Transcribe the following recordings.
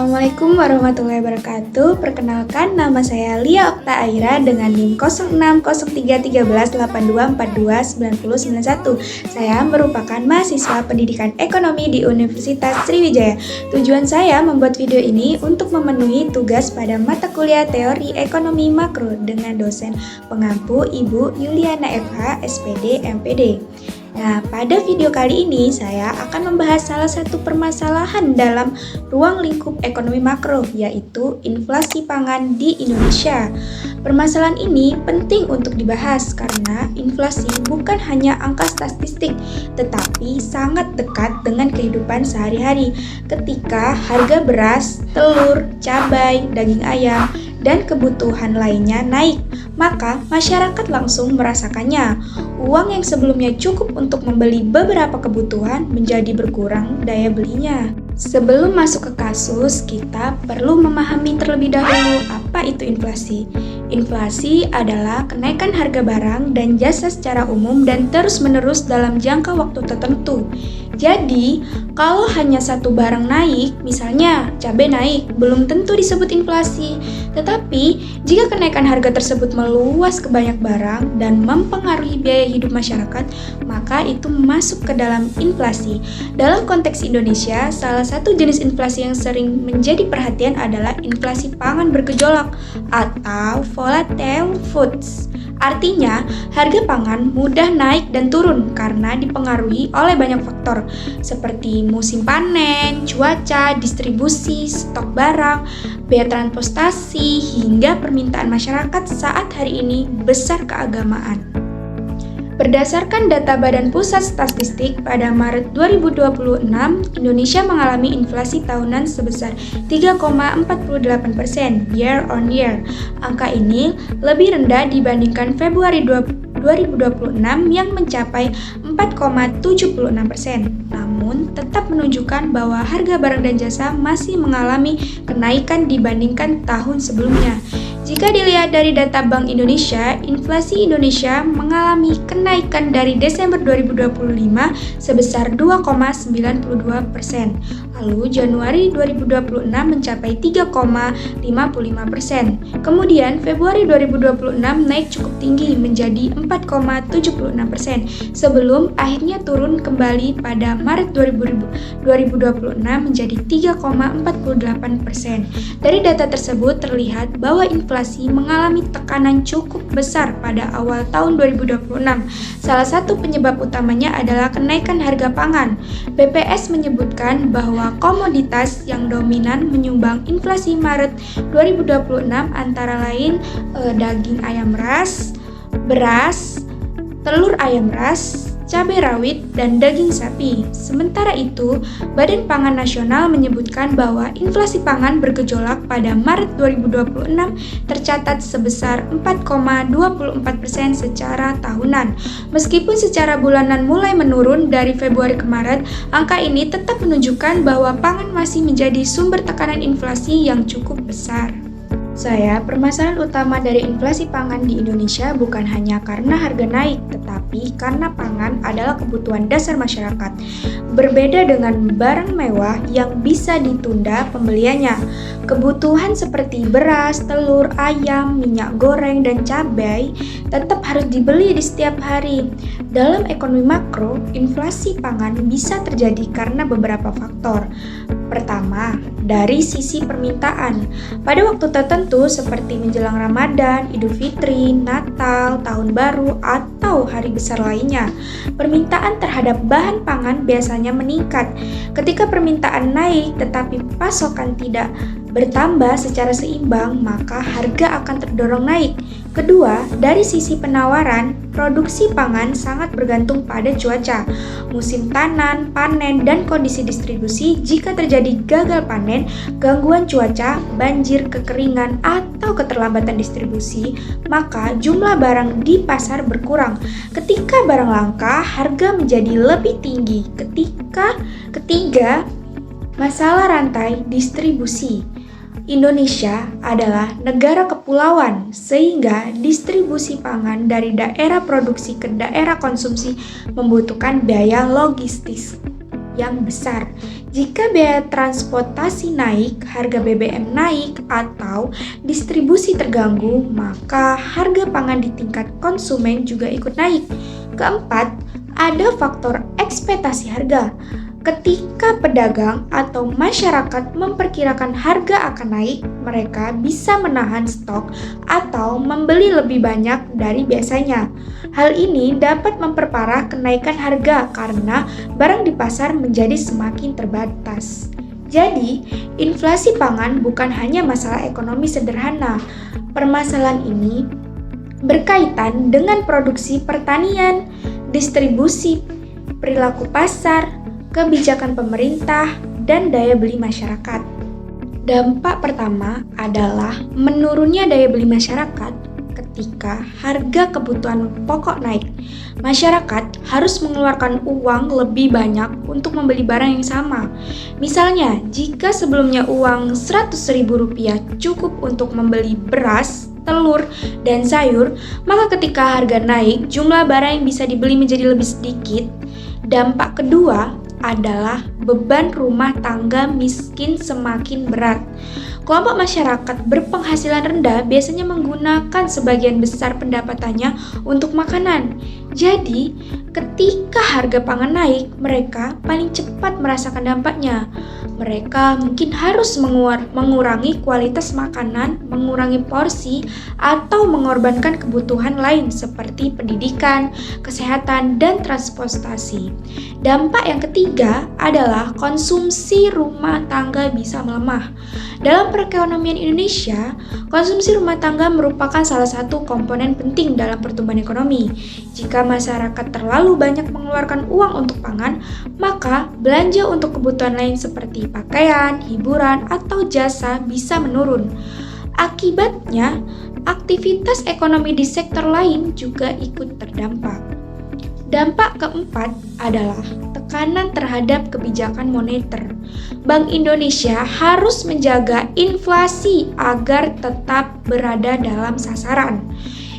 Assalamualaikum warahmatullahi wabarakatuh. Perkenalkan, nama saya Lia Okta Aira dengan NIM 06031382429091. Saya merupakan mahasiswa pendidikan ekonomi di Universitas Sriwijaya. Tujuan saya membuat video ini untuk memenuhi tugas pada mata kuliah teori ekonomi makro dengan dosen pengampu Ibu Yuliana FH, SPD, MPD. Nah, pada video kali ini saya akan membahas salah satu permasalahan dalam ruang lingkup ekonomi makro, yaitu inflasi pangan di Indonesia. Permasalahan ini penting untuk dibahas karena inflasi bukan hanya angka statistik, tetapi sangat dekat dengan kehidupan sehari-hari. Ketika harga beras, telur, cabai, daging ayam, dan kebutuhan lainnya naik, maka masyarakat langsung merasakannya. Uang yang sebelumnya cukup untuk membeli beberapa kebutuhan menjadi berkurang daya belinya. Sebelum masuk ke kasus, kita perlu memahami terlebih dahulu apa itu inflasi. Inflasi adalah kenaikan harga barang dan jasa secara umum dan terus-menerus dalam jangka waktu tertentu. Jadi, kalau hanya satu barang naik, misalnya cabai naik, belum tentu disebut inflasi. Tetapi, jika kenaikan harga tersebut meluas ke banyak barang dan mempengaruhi biaya hidup masyarakat, maka itu masuk ke dalam inflasi. Dalam konteks Indonesia, salah satu jenis inflasi yang sering menjadi perhatian adalah inflasi pangan bergejolak atau volatile foods. Artinya, harga pangan mudah naik dan turun karena dipengaruhi oleh banyak faktor seperti musim panen, cuaca, distribusi, stok barang, biaya transportasi, hingga permintaan masyarakat saat hari ini besar keagamaan. Berdasarkan data Badan Pusat Statistik pada Maret 2026, Indonesia mengalami inflasi tahunan sebesar 3,48% year on year. Angka ini lebih rendah dibandingkan Februari 2026 yang mencapai 4,76%. Namun, tetap menunjukkan bahwa harga barang dan jasa masih mengalami kenaikan dibandingkan tahun sebelumnya. Jika dilihat dari data Bank Indonesia, inflasi Indonesia mengalami kenaikan dari Desember 2025 sebesar 2,92%. Lalu Januari 2026 mencapai 3,55%. Kemudian Februari 2026 naik cukup tinggi menjadi 4,76% sebelum akhirnya turun kembali pada Maret 2026 menjadi 3,48%. Dari data tersebut terlihat bahwa inflasi mengalami tekanan cukup besar pada awal tahun 2026. Salah satu penyebab utamanya adalah kenaikan harga pangan. BPS menyebutkan bahwa komoditas yang dominan menyumbang inflasi Maret 2026 antara lain daging ayam ras, beras, telur ayam ras, cabai rawit, dan daging sapi. Sementara itu, Badan Pangan Nasional menyebutkan bahwa inflasi pangan bergejolak pada Maret 2026 tercatat sebesar 4,24% secara tahunan. Meskipun secara bulanan mulai menurun dari Februari ke Maret, angka ini tetap menunjukkan bahwa pangan masih menjadi sumber tekanan inflasi yang cukup besar. Permasalahan utama dari inflasi pangan di Indonesia bukan hanya karena harga naik, tetapi karena pangan adalah kebutuhan dasar masyarakat. Berbeda dengan barang mewah yang bisa ditunda pembeliannya, kebutuhan seperti beras, telur, ayam, minyak goreng, dan cabai tetap harus dibeli di setiap hari. Dalam ekonomi makro, inflasi pangan bisa terjadi karena beberapa faktor. Pertama, dari sisi permintaan. Pada waktu tertentu seperti menjelang Ramadan, Idul Fitri, Natal, Tahun Baru, atau hari besar lainnya, permintaan terhadap bahan pangan biasanya meningkat. Ketika permintaan naik tetapi pasokan tidak bertambah secara seimbang, maka harga akan terdorong naik. Kedua, dari sisi penawaran, produksi pangan sangat bergantung pada cuaca, musim tanam, panen, dan kondisi distribusi. Jika terjadi gagal panen, gangguan cuaca, banjir, kekeringan, atau keterlambatan distribusi, maka jumlah barang di pasar berkurang. Ketika barang langka, harga menjadi lebih tinggi. Ketiga, masalah rantai distribusi. Indonesia adalah negara kepulauan, sehingga distribusi pangan dari daerah produksi ke daerah konsumsi membutuhkan biaya logistis. yang besar. Jika biaya transportasi naik, harga BBM naik, atau distribusi terganggu, maka harga pangan di tingkat konsumen juga ikut naik. Keempat, ada faktor ekspektasi harga. Ketika pedagang atau masyarakat memperkirakan harga akan naik, mereka bisa menahan stok atau membeli lebih banyak dari biasanya. Hal ini dapat memperparah kenaikan harga karena barang di pasar menjadi semakin terbatas. Jadi, inflasi pangan bukan hanya masalah ekonomi sederhana. Permasalahan ini berkaitan dengan produksi pertanian, distribusi, perilaku pasar, kebijakan pemerintah, dan daya beli masyarakat. Dampak pertama adalah menurunnya daya beli masyarakat ketika harga kebutuhan pokok naik. Masyarakat harus mengeluarkan uang lebih banyak untuk membeli barang yang sama. Misalnya, jika sebelumnya uang Rp100.000 cukup untuk membeli beras, telur, dan sayur, maka ketika harga naik, jumlah barang yang bisa dibeli menjadi lebih sedikit. Dampak kedua adalah beban rumah tangga miskin semakin berat. Kelompok masyarakat berpenghasilan rendah biasanya menggunakan sebagian besar pendapatannya untuk makanan. Jadi, ketika harga pangan naik, mereka paling cepat merasakan dampaknya. Mereka mungkin harus mengurangi kualitas makanan, mengurangi porsi, atau mengorbankan kebutuhan lain seperti pendidikan, kesehatan, dan transportasi. Dampak yang ketiga adalah konsumsi rumah tangga bisa melemah. Dalam perekonomian Indonesia, konsumsi rumah tangga merupakan salah satu komponen penting dalam pertumbuhan ekonomi. Jika masyarakat terlalu banyak mengeluarkan uang untuk pangan, maka belanja untuk kebutuhan lain seperti pakaian, hiburan, atau jasa bisa menurun. Akibatnya, aktivitas ekonomi di sektor lain juga ikut terdampak. Dampak keempat adalah tekanan terhadap kebijakan moneter. Bank Indonesia harus menjaga inflasi agar tetap berada dalam sasaran.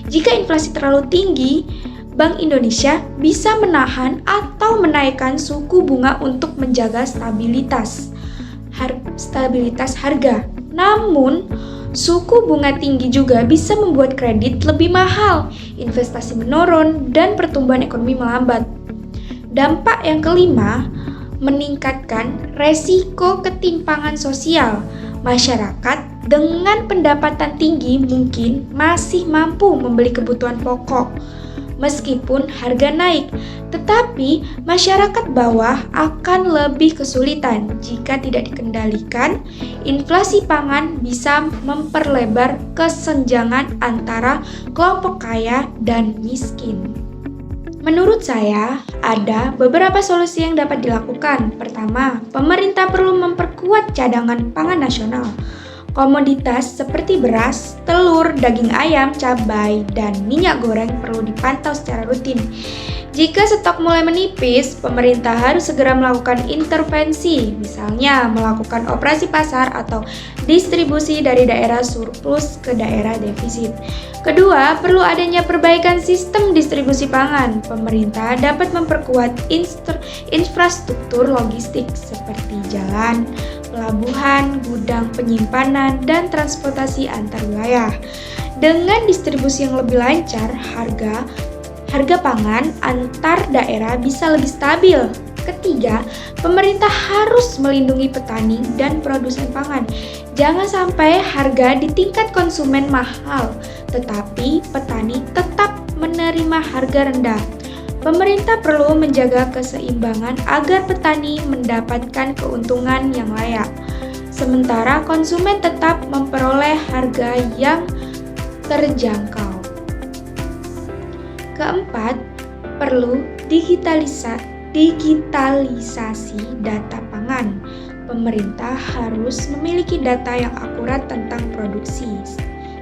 Jika inflasi terlalu tinggi, Bank Indonesia bisa menahan atau menaikkan suku bunga untuk menjaga stabilitas harga. Namun, suku bunga tinggi juga bisa membuat kredit lebih mahal, investasi menurun, dan pertumbuhan ekonomi melambat. Dampak yang kelima, meningkatkan resiko ketimpangan sosial. Masyarakat dengan pendapatan tinggi mungkin masih mampu membeli kebutuhan pokok meskipun harga naik, tetapi masyarakat bawah akan lebih kesulitan jika tidak dikendalikan. Inflasi pangan bisa memperlebar kesenjangan antara kelompok kaya dan miskin. Menurut saya, ada beberapa solusi yang dapat dilakukan. Pertama, pemerintah perlu memperkuat cadangan pangan nasional. Komoditas seperti beras, telur, daging ayam, cabai, dan minyak goreng perlu dipantau secara rutin. Jika stok mulai menipis, pemerintah harus segera melakukan intervensi, misalnya melakukan operasi pasar atau distribusi dari daerah surplus ke daerah defisit. Kedua, perlu adanya perbaikan sistem distribusi pangan. Pemerintah dapat memperkuat infrastruktur logistik seperti jalan, pelabuhan, gudang penyimpanan, dan transportasi antar wilayah. Dengan distribusi yang lebih lancar, harga pangan antar daerah bisa lebih stabil. Ketiga, pemerintah harus melindungi petani dan produsen pangan. Jangan sampai harga di tingkat konsumen mahal, tetapi petani tetap menerima harga rendah. Pemerintah perlu menjaga keseimbangan agar petani mendapatkan keuntungan yang layak, sementara konsumen tetap memperoleh harga yang terjangkau. Keempat, perlu digitalisasi data pangan. Pemerintah harus memiliki data yang akurat tentang produksi,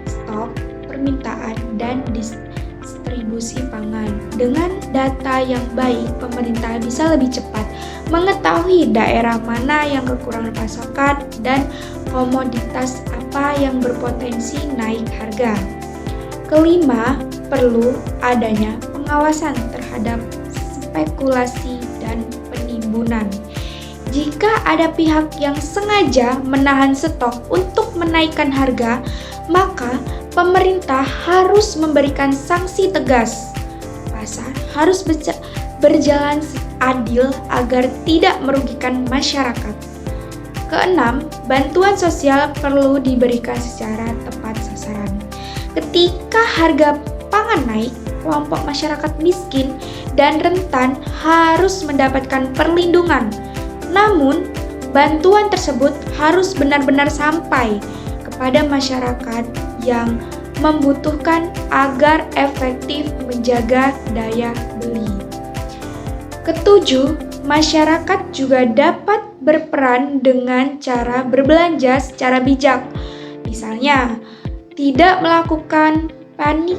stok, permintaan, dan distribusi pangan. Dengan data yang baik, pemerintah bisa lebih cepat mengetahui daerah mana yang kekurangan pasokan dan komoditas apa yang berpotensi naik harga. Kelima, perlu adanya pengawasan terhadap spekulasi dan penimbunan. Jika ada pihak yang sengaja menahan stok untuk menaikkan harga, maka pemerintah harus memberikan sanksi tegas. Pasar harus berjalan adil agar tidak merugikan masyarakat. Keenam, bantuan sosial perlu diberikan secara tepat sasaran. Ketika harga pangan naik, kelompok masyarakat miskin dan rentan harus mendapatkan perlindungan. Namun, bantuan tersebut harus benar-benar sampai kepada masyarakat yang membutuhkan agar efektif menjaga daya beli. Ketujuh, masyarakat juga dapat berperan dengan cara berbelanja secara bijak. Misalnya, tidak melakukan panic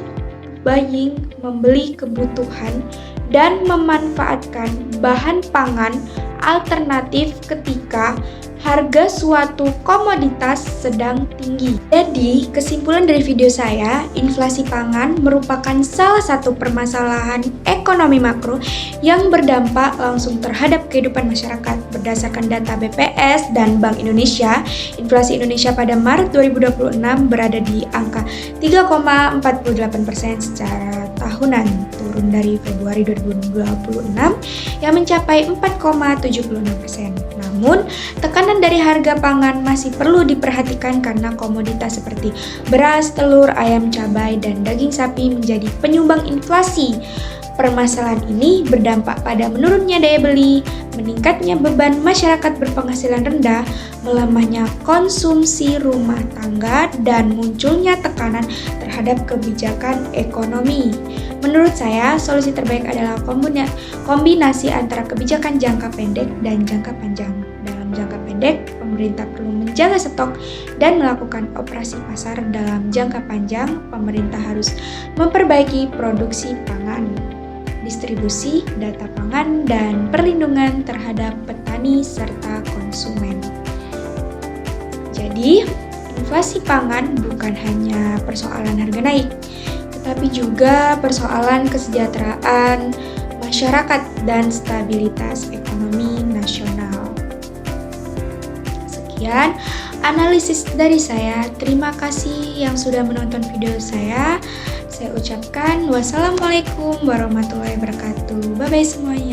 buying, membeli kebutuhan, dan memanfaatkan bahan pangan alternatif ketika harga suatu komoditas sedang tinggi. Jadi, kesimpulan dari video saya, inflasi pangan merupakan salah satu permasalahan ekonomi makro yang berdampak langsung terhadap kehidupan masyarakat. Berdasarkan data BPS dan Bank Indonesia, inflasi Indonesia pada Maret 2026 berada di angka 3,48% secara tahunan, turun dari Februari 2026 yang mencapai 4,76%. Namun, tekanan dari harga pangan masih perlu diperhatikan karena komoditas seperti beras, telur, ayam, cabai, dan daging sapi menjadi penyumbang inflasi. Permasalahan ini berdampak pada menurunnya daya beli, meningkatnya beban masyarakat berpenghasilan rendah, melemahnya konsumsi rumah tangga, dan munculnya tekanan terhadap kebijakan ekonomi. Menurut saya, solusi terbaik adalah kombinasi antara kebijakan jangka pendek dan jangka panjang. Dalam jangka pendek, pemerintah perlu menjaga stok dan melakukan operasi pasar. Dalam jangka panjang, pemerintah harus memperbaiki produksi pangan, distribusi data pangan, dan perlindungan terhadap petani serta konsumen. Jadi, inflasi pangan bukan hanya persoalan harga naik, tetapi juga persoalan kesejahteraan masyarakat dan stabilitas ekonomi nasional. Sekian analisis dari saya. Terima kasih yang sudah menonton video saya. Saya ucapkan wassalamualaikum warahmatullahi wabarakatuh. Bye-bye semuanya.